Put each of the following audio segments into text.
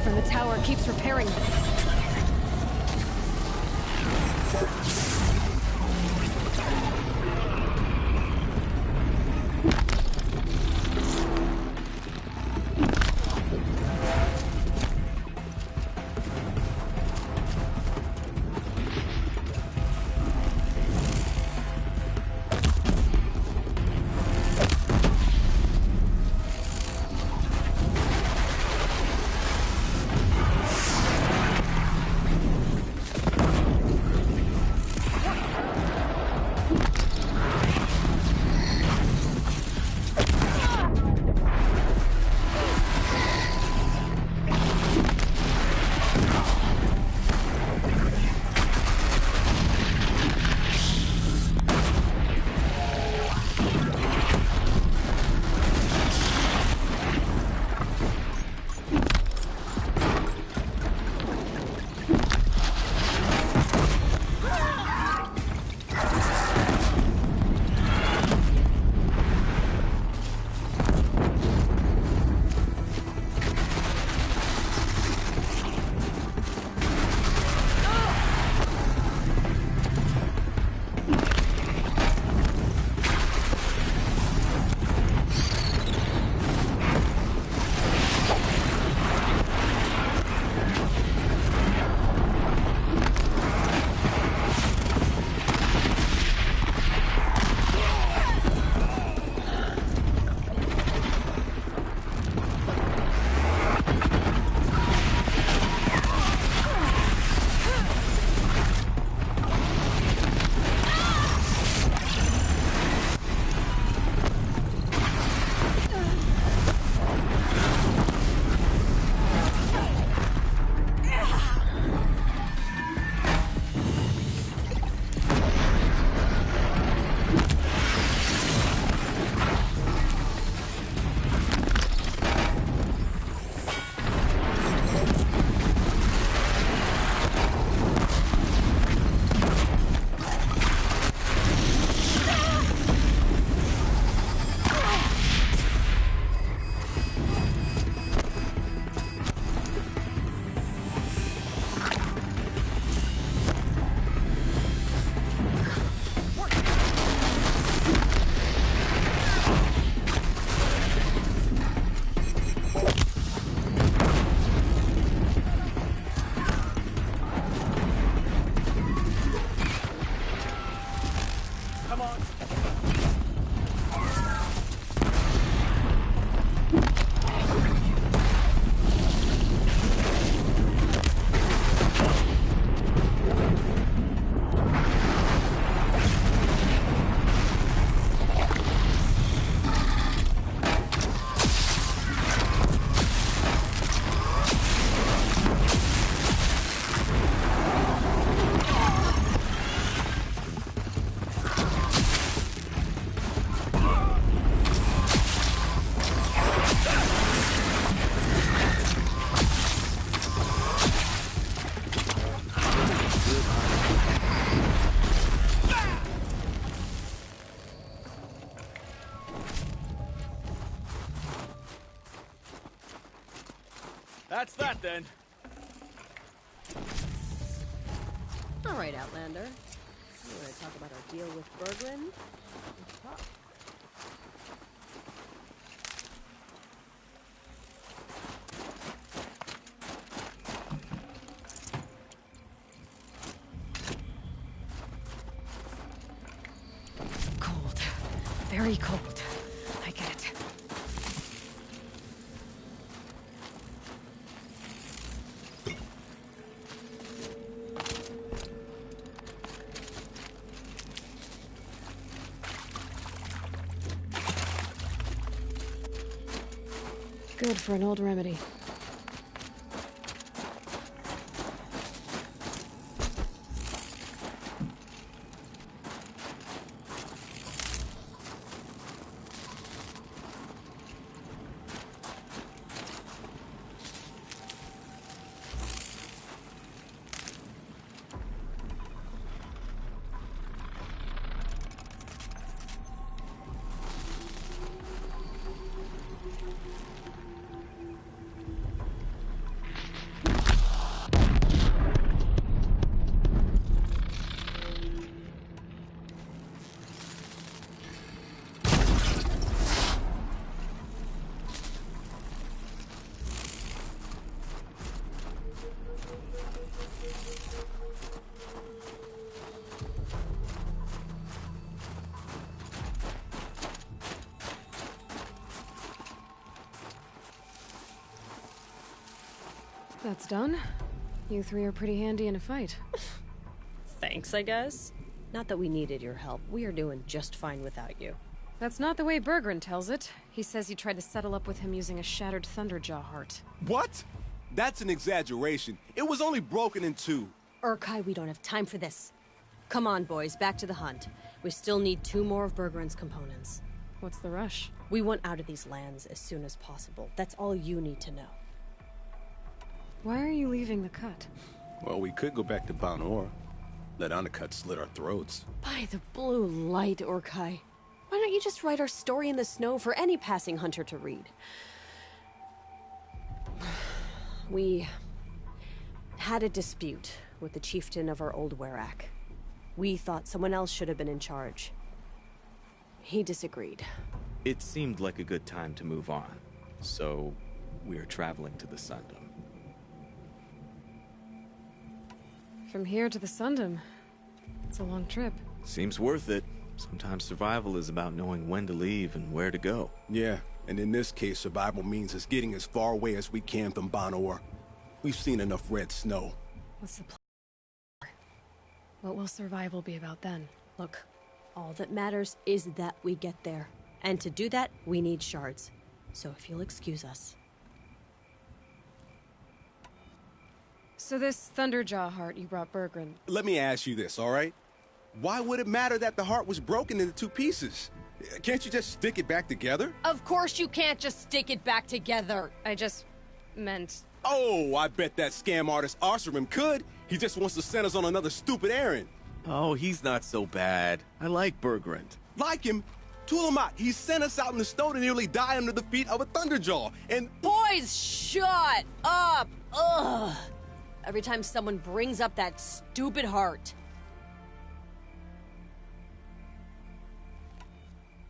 From the tower keeps repairing them. That's that then. All right, Outlander. You want to talk about our deal with Berggren? Let's talk. Cold. Very cold. I get it. Good for an old remedy. That's done. You three are pretty handy in a fight. Thanks, I guess. Not that we needed your help. We are doing just fine without you. That's not the way Berggren tells it. He says you tried to settle up with him using a shattered Thunderjaw heart. What? That's an exaggeration. It was only broken in two. Urkai, we don't have time for this. Come on, boys, back to the hunt. We still need 2 more of Berggren's components. What's the rush? We want out of these lands as soon as possible. That's all you need to know. Why are you leaving the cut? Well, we could go back to Banor. Let Undercut slit our throats. By the blue light, Urkai. Why don't you just write our story in the snow for any passing hunter to read? We had a dispute with the chieftain of our old Werak. We thought someone else should have been in charge. He disagreed. It seemed like a good time to move on, so we're traveling to the Sundom. From here to the Sundom. It's a long trip. Seems worth it. Sometimes survival is about knowing when to leave and where to go. Yeah, and in this case, survival means us getting as far away as we can from Banor. We've seen enough red snow. What's the plan? What will survival be about then? Look, all that matters is that we get there. And to do that, we need shards. So if you'll excuse us. So this Thunderjaw heart you brought Berggren. Let me ask you this, all right? Why would it matter that the heart was broken into 2 pieces? Can't you just stick it back together? Of course you can't just stick it back together. I just meant... Oh, I bet that scam artist Arsarim could. He just wants to send us on another stupid errand. Oh, he's not so bad. I like Berggren. Like him? Tulamat, he sent us out in the snow to nearly die under the feet of a Thunderjaw, and... Boys, shut up! Ugh! Every time someone brings up that stupid heart.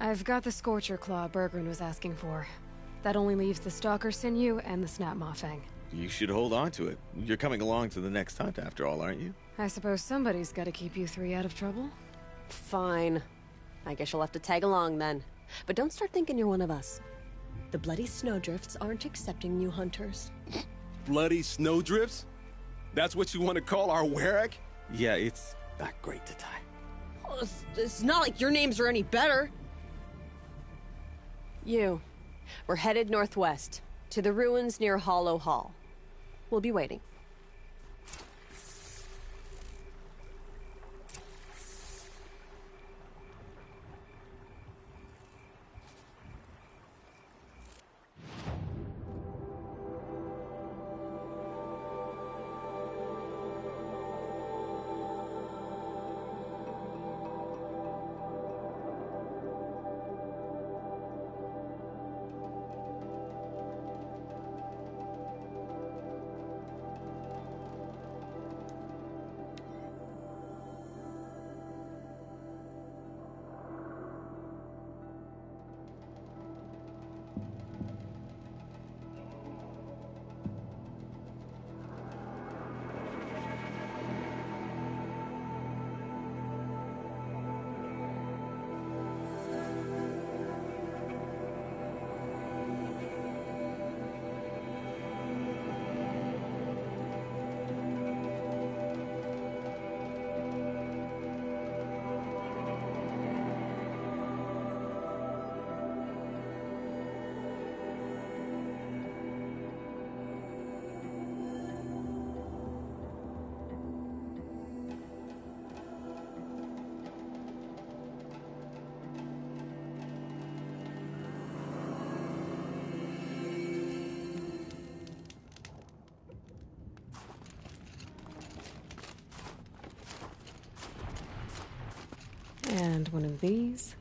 I've got the Scorcher Claw Berggren was asking for. That only leaves the Stalker Sinew and the Snap Maw Fang. You should hold on to it. You're coming along to the next hunt after all, aren't you? I suppose somebody's got to keep you 3 out of trouble. Fine. I guess you'll have to tag along then. But don't start thinking you're one of us. The bloody snowdrifts aren't accepting new hunters. Bloody snowdrifts? That's what you want to call our Werak? Yeah, it's not great to tie. Oh, it's not like your names are any better. We're headed northwest, to the ruins near Hollow Hall. We'll be waiting. And one of these.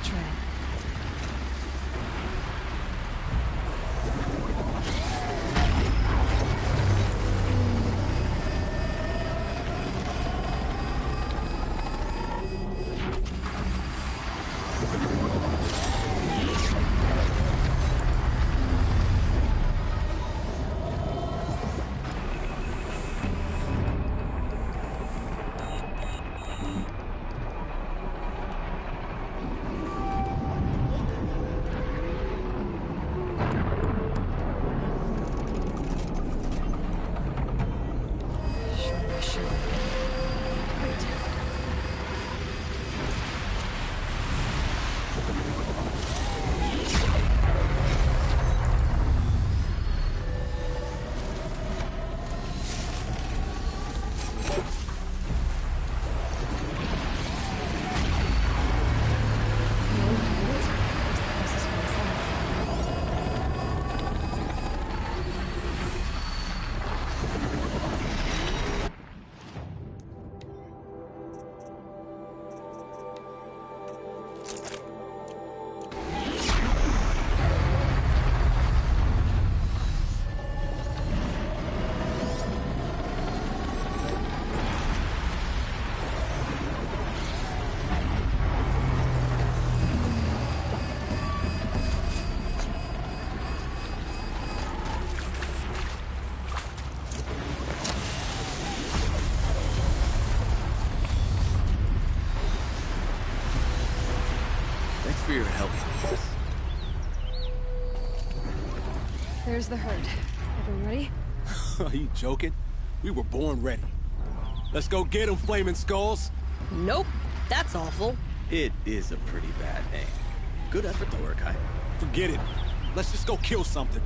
trail. Thanks for your help. There's the herd. Everyone ready? Are you joking? We were born ready. Let's go get them, flaming skulls. Nope. That's awful. It is a pretty bad name. Good effort, though, Arcai. Forget it. Let's just go kill something.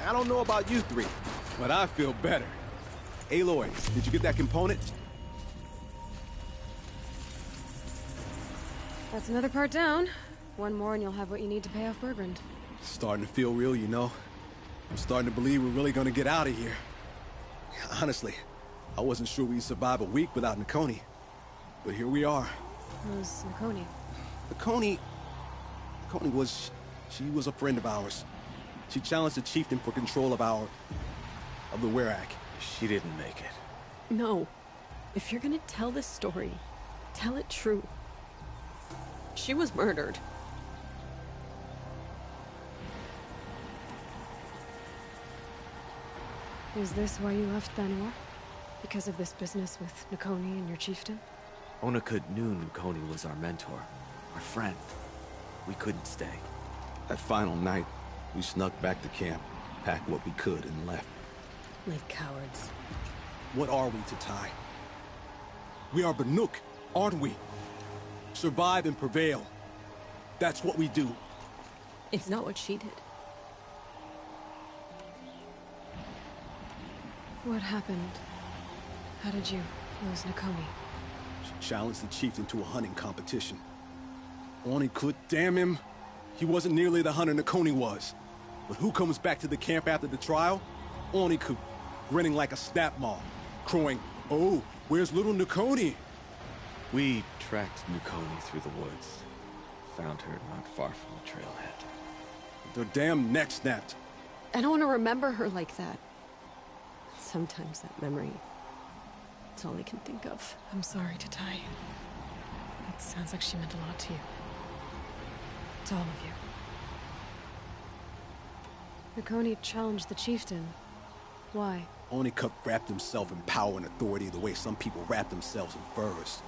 I don't know about you three, but I feel better. Aloy, did you get that component? That's another part down. One more and you'll have what you need to pay off Bergrund. Starting to feel real, you know. I'm starting to believe we're really gonna get out of here. Honestly, I wasn't sure we'd survive a week without Nakoni. But here we are. Who's Nakoni? Nakoni was... she was a friend of ours. She challenged the chieftain for control of the Werak. She didn't make it. No. If you're gonna tell this story, tell it true. She was murdered. Is this why you left Banor? Because of this business with Nakoni and your chieftain? Onikut knew Nakoni was our mentor, our friend. We couldn't stay. That final night, we snuck back to camp, packed what we could, and left. Like cowards. What are we to Tai? We are Banuk, aren't we? Survive and prevail. That's what we do. It's not what she did. What happened? How did you lose Nakoni? She challenged the chieftain to a hunting competition. Onikut, damn him. He wasn't nearly the hunter Nakoni was. But who comes back to the camp after the trial? Onikut, grinning like a snap maw, crowing, "Oh, where's little Nakoni?" We tracked Nakoni through the woods. Found her not far from the trailhead. Their damn neck snapped. I don't want to remember her like that. Sometimes that memory, it's all I can think of. I'm sorry to Tai. It sounds like she meant a lot to you. To all of you. Nakoni challenged the chieftain. Why? Onikut wrapped himself in power and authority the way some people wrap themselves in furs.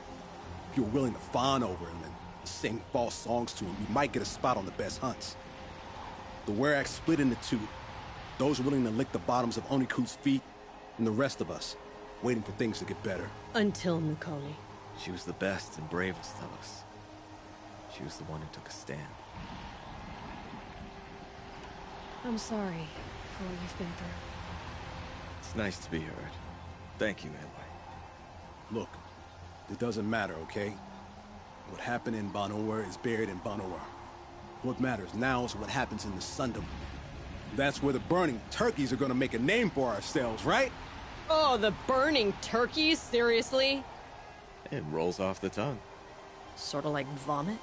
If you're willing to fawn over him and sing false songs to him, you might get a spot on the best hunts. The Werak split into two. Those willing to lick the bottoms of Onikut's feet, and the rest of us, waiting for things to get better. Until Nakoni. She was the best and bravest of us. She was the one who took a stand. I'm sorry for what you've been through. It's nice to be heard. Thank you, Aloy. Look, it doesn't matter, okay? What happened in Banor is buried in Banor. What matters now is what happens in the Sundom. That's where the burning turkeys are gonna make a name for ourselves, right? Oh, the burning turkeys? Seriously? It rolls off the tongue. Sort of like vomit?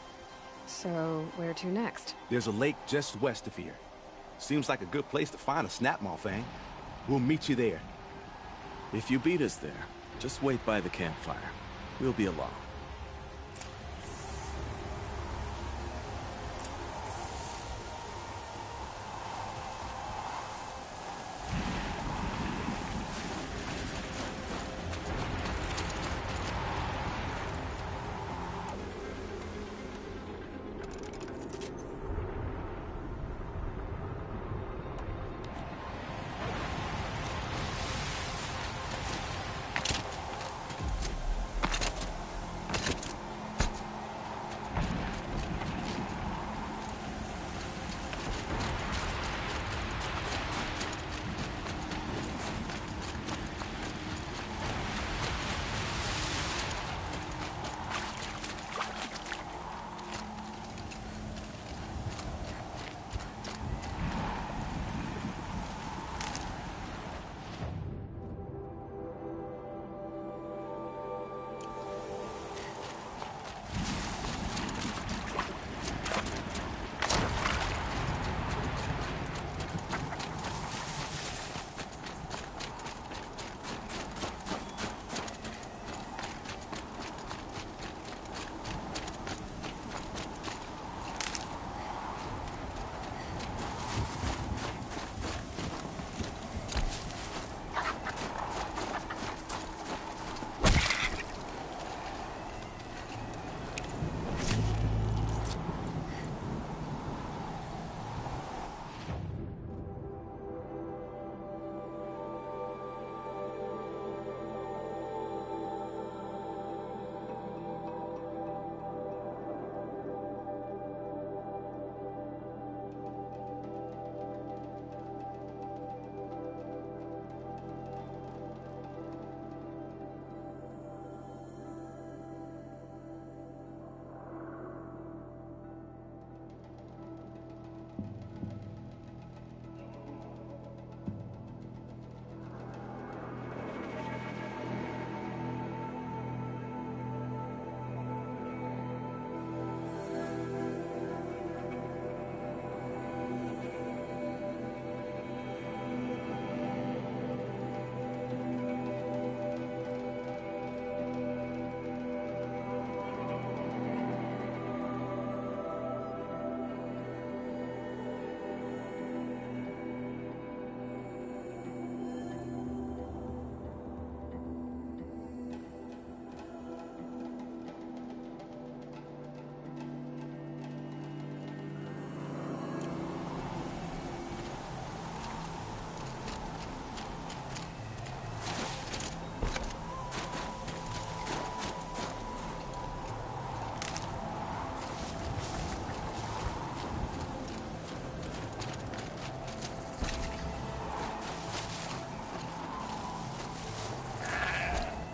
So, where to next? There's a lake just west of here. Seems like a good place to find a snapmaw fang. We'll meet you there. If you beat us there, just wait by the campfire. We'll be along.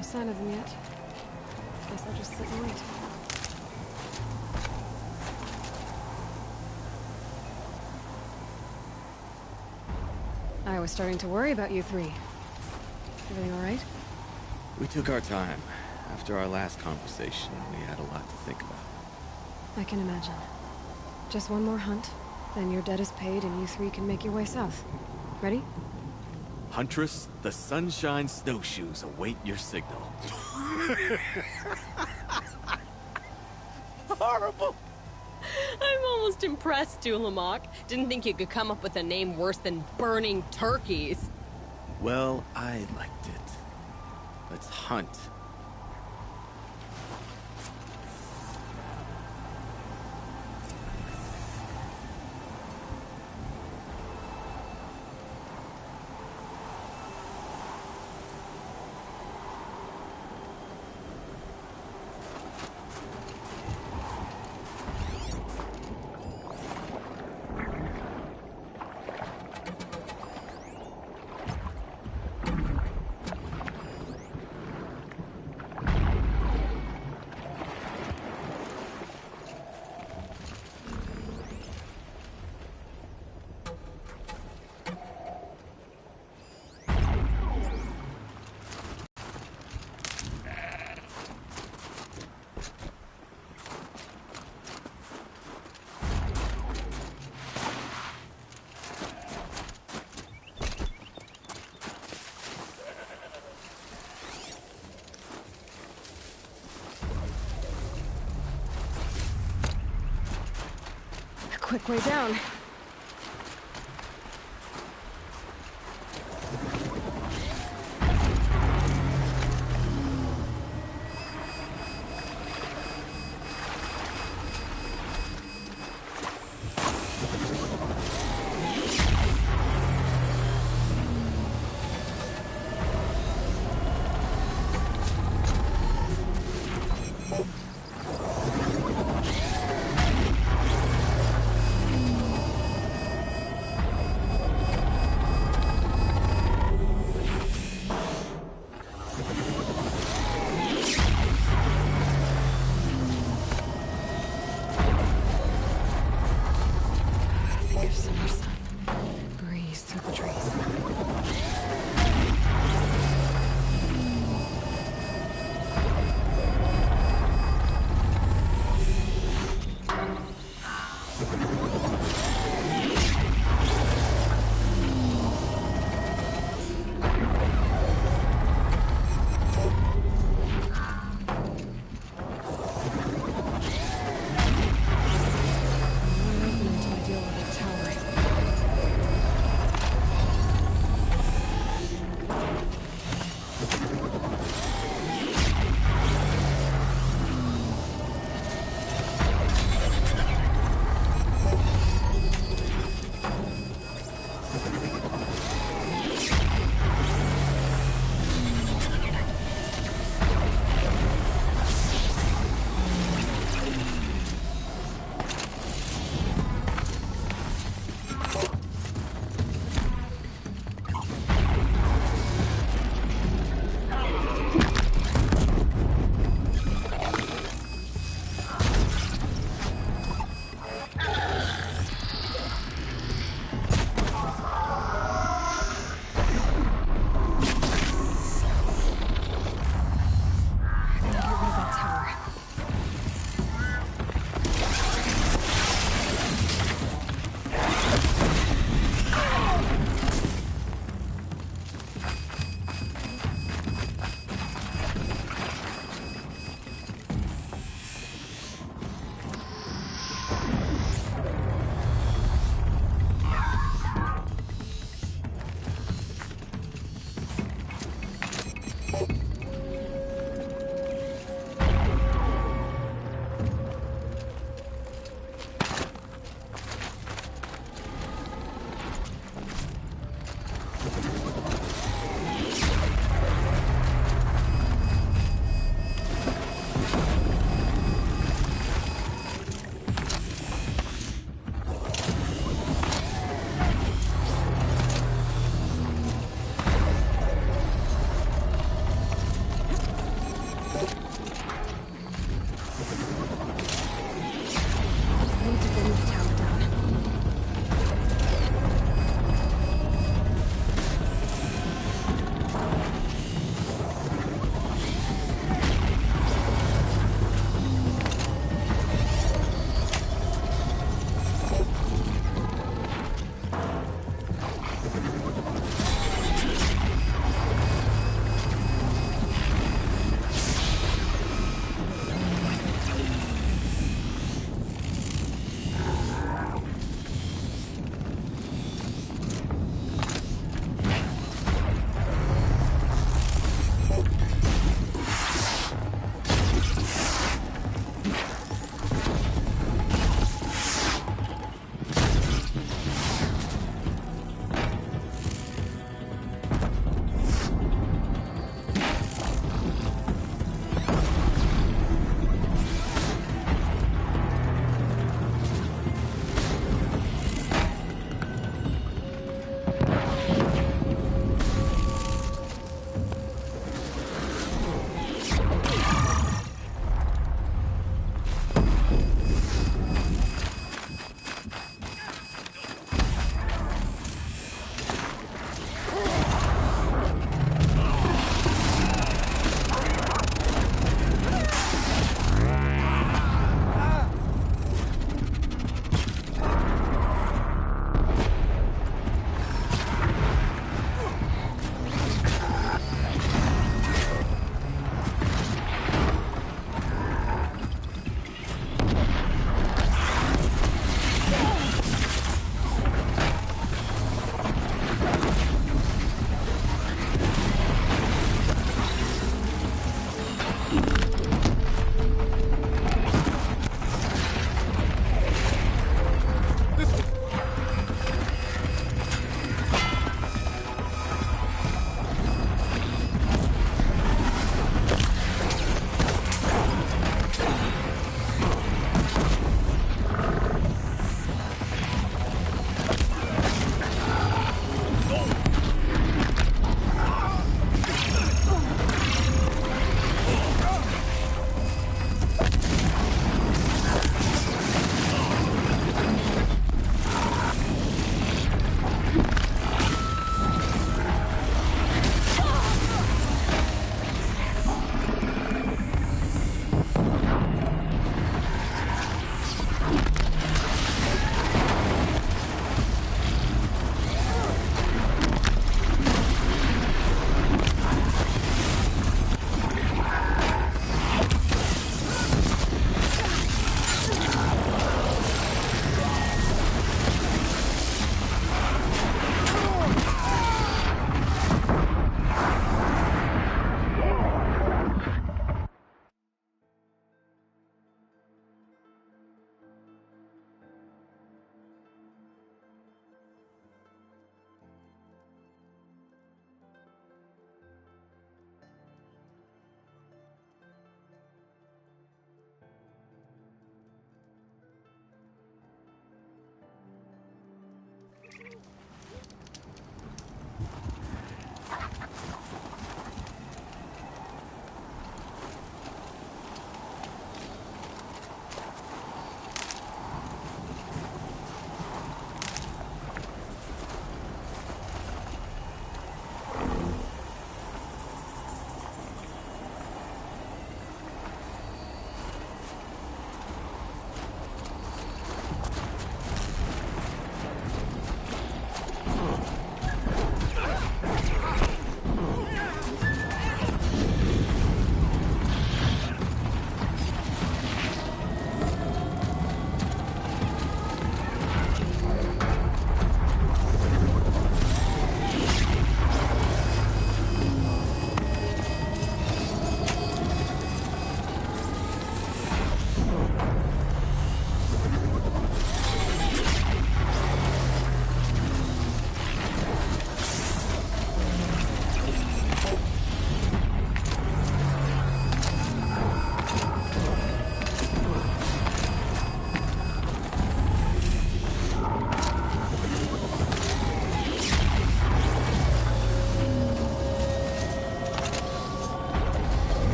No sign of them yet. Guess I'll just sit and wait. I was starting to worry about you three. Everything all right? We took our time. After our last conversation, we had a lot to think about. I can imagine. Just one more hunt, then your debt is paid and you three can make your way south. Ready? Huntress, the Sunshine Snowshoes await your signal. Horrible! I'm almost impressed, Dulamok. Didn't think you could come up with a name worse than Burning Turkeys. Well, I liked it. Let's hunt. Quick way down.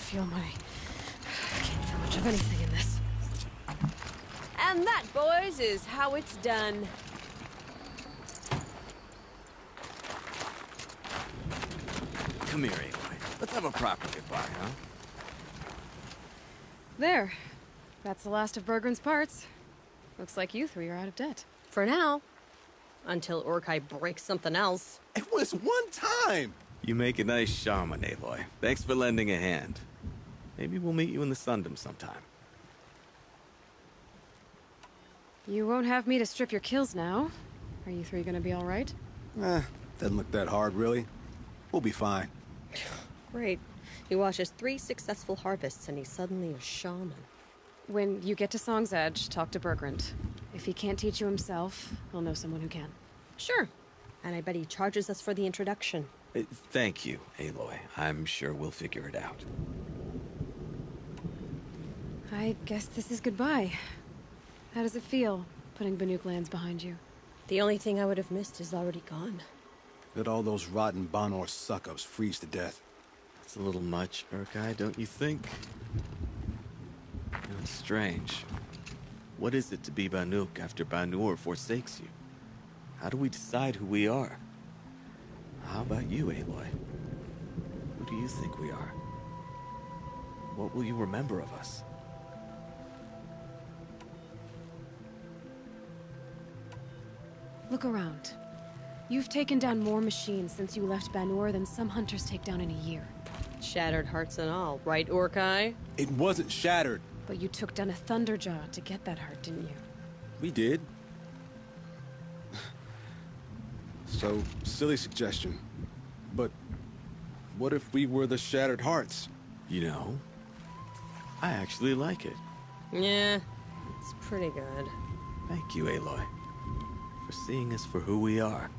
feel I can't feel much of anything in this. And that, boys, is how it's done. Come here, Aloy. Let's have a proper goodbye, huh? There. That's the last of Bergren's parts. Looks like you three are out of debt. For now. Until Orkai breaks something else. It was one time! You make a nice shaman, Aloy. Thanks for lending a hand. Maybe we'll meet you in the Sundom sometime. You won't have me to strip your kills now. Are you three gonna be all right? Doesn't look that hard, really. We'll be fine. Great. He watches 3 successful harvests and he's suddenly a shaman. When you get to Song's Edge, talk to Bergrund. If he can't teach you himself, he'll know someone who can. Sure. And I bet he charges us for the introduction. Thank you, Aloy. I'm sure we'll figure it out. I guess this is goodbye. How does it feel, putting Banuk lands behind you? The only thing I would have missed is already gone. Let all those rotten Banor suck-ups freeze to death. It's a little much, Urkai, don't you think? You know, it's strange. What is it to be Banuk after Banur forsakes you? How do we decide who we are? How about you, Aloy? Who do you think we are? What will you remember of us? Look around. You've taken down more machines since you left Banur than some hunters take down in a year. Shattered hearts and all, right, Orkai? It wasn't shattered. But you took down a Thunderjaw to get that heart, didn't you? We did. So, silly suggestion. But what if we were the Shattered Hearts? You know, I actually like it. Yeah, it's pretty good. Thank you, Aloy, for seeing us for who we are.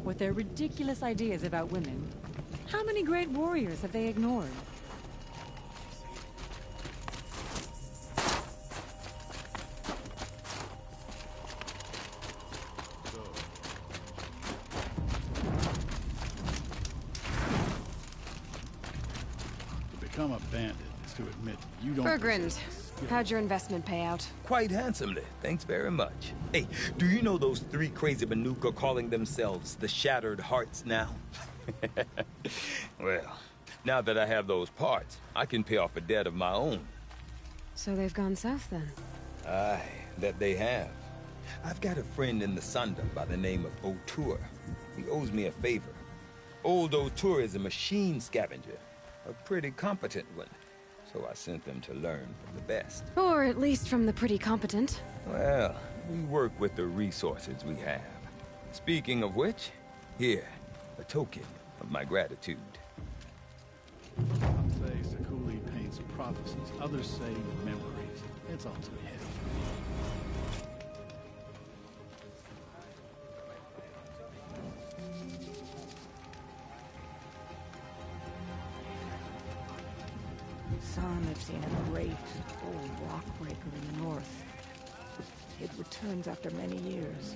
With their ridiculous ideas about women, how many great warriors have they ignored? To become a bandit is to admit you don't... Bergrund, how'd your investment pay out? Quite handsomely, thanks very much. Hey, do you know those 3 crazy Banuk are calling themselves the Shattered Hearts now? Well, now that I have those parts, I can pay off a debt of my own. So they've gone south then? Aye, that they have. I've got a friend in the Sunda by the name of O'Toole. He owes me a favor. Old O'Toole is a machine scavenger, a pretty competent one. So I sent them to learn from the best. Or at least from the pretty competent. Well, we work with the resources we have. Speaking of which, here, a token of my gratitude. Some say Sekuli paints prophecies, others say memories. It's all too heavy. Son had seen a great old rock breaker in the north. It returns after many years.